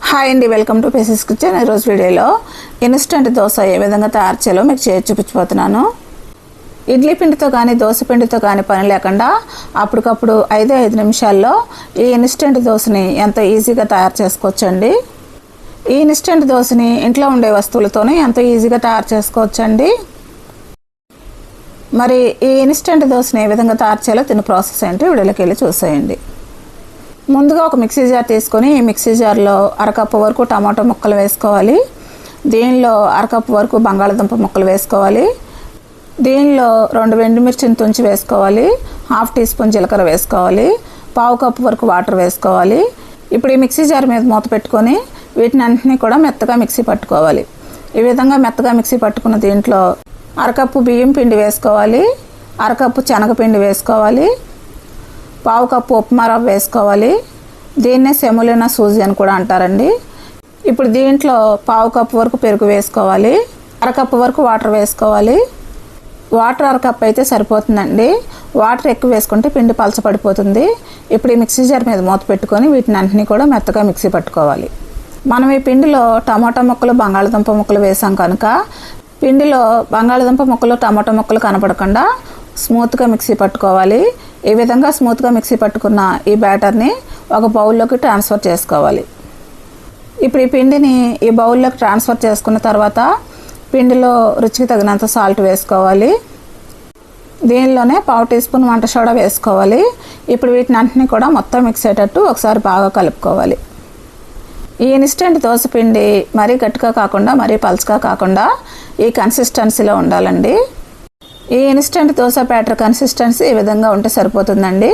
Hi అండి, welcome to phases kitchen. ఈరోజు వీడియోలో ఇన్స్టెంట్ దోశ ఏ విధంగా తయారు చేయాలో మీకు చూపించబోతున్నాను. ఇడ్లీ పిండితో కానీ దోశ పిండితో కానీ పని లేకుండా అప్పటికప్పుడు 5 నిమిషాల్లో ఈ ఇన్స్టెంట్ దోశని ఎంతో ఈజీగా తయారు చేసుకోవచ్చండి. ఈ ఇన్స్టెంట్ దోశని ఇంట్లో ఉండే వస్తువులతోనే ఎంతో ఈజీగా తయారు చేసుకోవచ్చండి. మరి ఈ ఇన్స్టెంట్ దోశని ఏ విధంగా తయారు చేయాలో దీని ప్రాసెస్ ఏంటి వీడియోలోకి వెళ్ళి చూసేయండి. ముందుగా ఒక మిక్సీ జార్ తీసుకొని ఈ మిక్సీ జార్లో అరకప్పు వరకు టమాటో ముక్కలు వేసుకోవాలి. దీనిలో అరకప్పు వరకు బంగాళదుంప ముక్కలు వేసుకోవాలి. దీనిలో 2 ఎండుమిర్చిని తుంచి వేసుకోవాలి. 1/2 టీ స్పూన్ జీలకర్ర వేసుకోవాలి. 1/2 కప్పు వరకు వాటర్ వేసుకోవాలి. ఇప్పుడు ఈ మిక్సీ జార్ మీద మూత పెట్టుకొని వీటిని అన్నింటినీ కూడా మెత్తగా మిక్సీ పట్టుకోవాలి. ఈ విధంగా మెత్తగా మిక్సీ పట్టుకున్న దీంట్లో అరకప్పు బియ్యం పిండి వేసుకోవాలి. అరకప్పు శనగపిండి వేసుకోవాలి. 1/2 కప్పు ఉప్మా రవ్వ వేసుకోవాలి. దీన్నే సెమోలినా సూజీ అని కూడా అంటారండి. ఇప్పుడు దీంట్లో 1/2 కప్పు వరకు పెరుగు వేసుకోవాలి. అరకప్పు వరకు వాటర్ వేసుకోవాలి. వాటర్ అరకప్పు అయితే సరిపోతుందండి. వాటర్ ఎక్కువ వేసుకుంటే పిండి పలచపడిపోతుంది. ఇప్పుడు ఈ మిక్సీ జార్ మీద మూత పెట్టుకొని వీటిని అన్నింటినీ కూడా మెత్తగా మిక్సీ పట్టుకోవాలి. మనం ఈ పిండిలో టమాటా ముక్కలు బంగాళదుంప ముక్కలు వేసాం కనుక పిండిలో బంగాళదుంప ముక్కలు టమాటా ముక్కలు కనపడకుండా స్మూత్గా మిక్సీ పట్టుకోవాలి. ఈ విధంగా స్మూత్గా మిక్సీ పట్టుకున్న ఈ బ్యాటర్ని ఒక బౌల్లోకి ట్రాన్స్ఫర్ చేసుకోవాలి. ఇప్పుడు ఈ పిండిని ఈ బౌల్లోకి ట్రాన్స్ఫర్ చేసుకున్న తర్వాత పిండిలో రుచికి తగినంత సాల్ట్ వేసుకోవాలి. దీనిలోనే 1/2 టీ స్పూన్ వంట సోడా వేసుకోవాలి. ఇప్పుడు వీటిని అన్నింటినీ కూడా మొత్తం మిక్స్ అయ్యేటట్టు ఒకసారి బాగా కలుపుకోవాలి. ఈ ఇన్స్టెంట్ దోశ పిండి మరీ గట్టిగా కాకుండా మరీ పల్చగా కాకుండా ఈ కన్సిస్టెన్సీలో ఉండాలండి. ఈ ఇన్స్టెంట్ దోశ బ్యాటర్ కన్సిస్టెన్సీ ఈ విధంగా ఉంటే సరిపోతుందండి.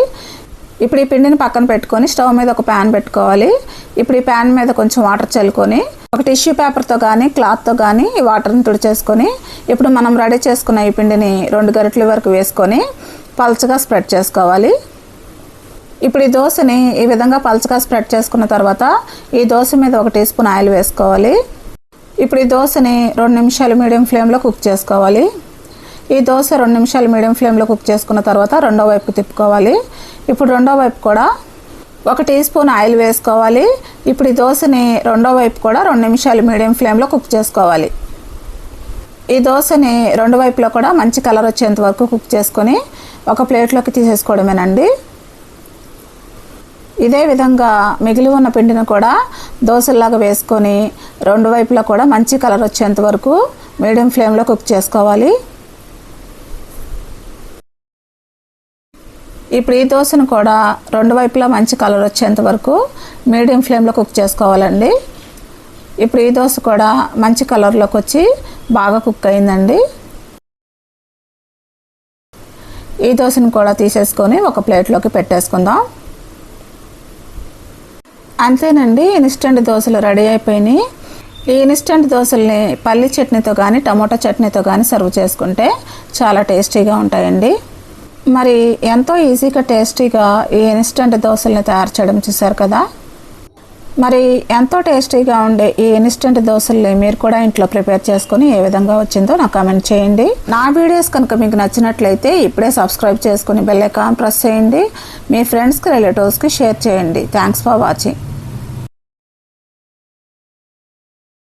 ఇప్పుడు ఈ పిండిని పక్కన పెట్టుకొని స్టవ్ మీద ఒక ప్యాన్ పెట్టుకోవాలి. ఇప్పుడు ఈ ప్యాన్ మీద కొంచెం వాటర్ చల్లుకొని ఒక టిష్యూ పేపర్తో కానీ క్లాత్తో కానీ ఈ వాటర్ని తుడిచేసుకొని ఇప్పుడు మనం రెడీ చేసుకున్న ఈ పిండిని 2 గరిటెల వరకు వేసుకొని పల్చగా స్ప్రెడ్ చేసుకోవాలి. ఇప్పుడు ఈ దోశని ఈ విధంగా పల్చగా స్ప్రెడ్ చేసుకున్న తర్వాత ఈ దోశ మీద 1 టీ స్పూన్ ఆయిల్ వేసుకోవాలి. ఇప్పుడు ఈ దోశని 2 నిమిషాలు మీడియం ఫ్లేమ్లో కుక్ చేసుకోవాలి. ఈ దోశ 2 నిమిషాలు మీడియం ఫ్లేమ్లో కుక్ చేసుకున్న తర్వాత రెండో వైపు తిప్పుకోవాలి. ఇప్పుడు రెండో వైపు కూడా 1 టీ స్పూన్ ఆయిల్ వేసుకోవాలి. ఇప్పుడు ఈ దోశని రెండో వైపు కూడా 2 నిమిషాలు మీడియం ఫ్లేమ్లో కుక్ చేసుకోవాలి. ఈ దోశని రెండు వైపులో కూడా మంచి కలర్ వచ్చేంత వరకు కుక్ చేసుకొని ఒక ప్లేట్లోకి తీసేసుకోవడమేనండి. ఇదే విధంగా మిగిలి ఉన్న పిండిని కూడా దోశల్లాగా వేసుకొని రెండు వైపులా కూడా మంచి కలర్ వచ్చేంత వరకు మీడియం ఫ్లేమ్లో కుక్ చేసుకోవాలి. ఇప్పుడు ఈ దోశను కూడా రెండు వైపులా మంచి కలర్ వచ్చేంత వరకు మీడియం ఫ్లేమ్లో కుక్ చేసుకోవాలండి. ఇప్పుడు ఈ దోశ కూడా మంచి కలర్లోకి వచ్చి బాగా కుక్ అయిందండి. ఈ దోశను కూడా తీసేసుకొని ఒక ప్లేట్లోకి పెట్టేసుకుందాం. అంతేనండి, ఇన్స్టెంట్ దోశలు రెడీ అయిపోయినాయి. ఈ ఇన్స్టెంట్ దోశల్ని పల్లి చట్నీతో కానీ టమోటా చట్నీతో కానీ సర్వ్ చేసుకుంటే చాలా టేస్టీగా ఉంటాయండి. మరి ఎంతో ఈజీగా టేస్టీగా ఈ ఇన్స్టెంట్ దోశల్ని తయారు చేయడం చూసారు కదా. మరి ఎంతో టేస్టీగా ఉండే ఈ ఇన్స్టెంట్ దోశల్ని మీరు కూడా ఇంట్లో ప్రిపేర్ చేసుకొని ఏ విధంగా వచ్చిందో నాకు కామెంట్ చేయండి. నా వీడియోస్ కనుక మీకు నచ్చినట్లయితే ఇప్పుడే సబ్స్క్రైబ్ చేసుకుని బెల్ ఐకాన్ ప్రెస్ చేయండి. మీ ఫ్రెండ్స్కి రిలేటివ్స్కి షేర్ చేయండి. Thanks for watching.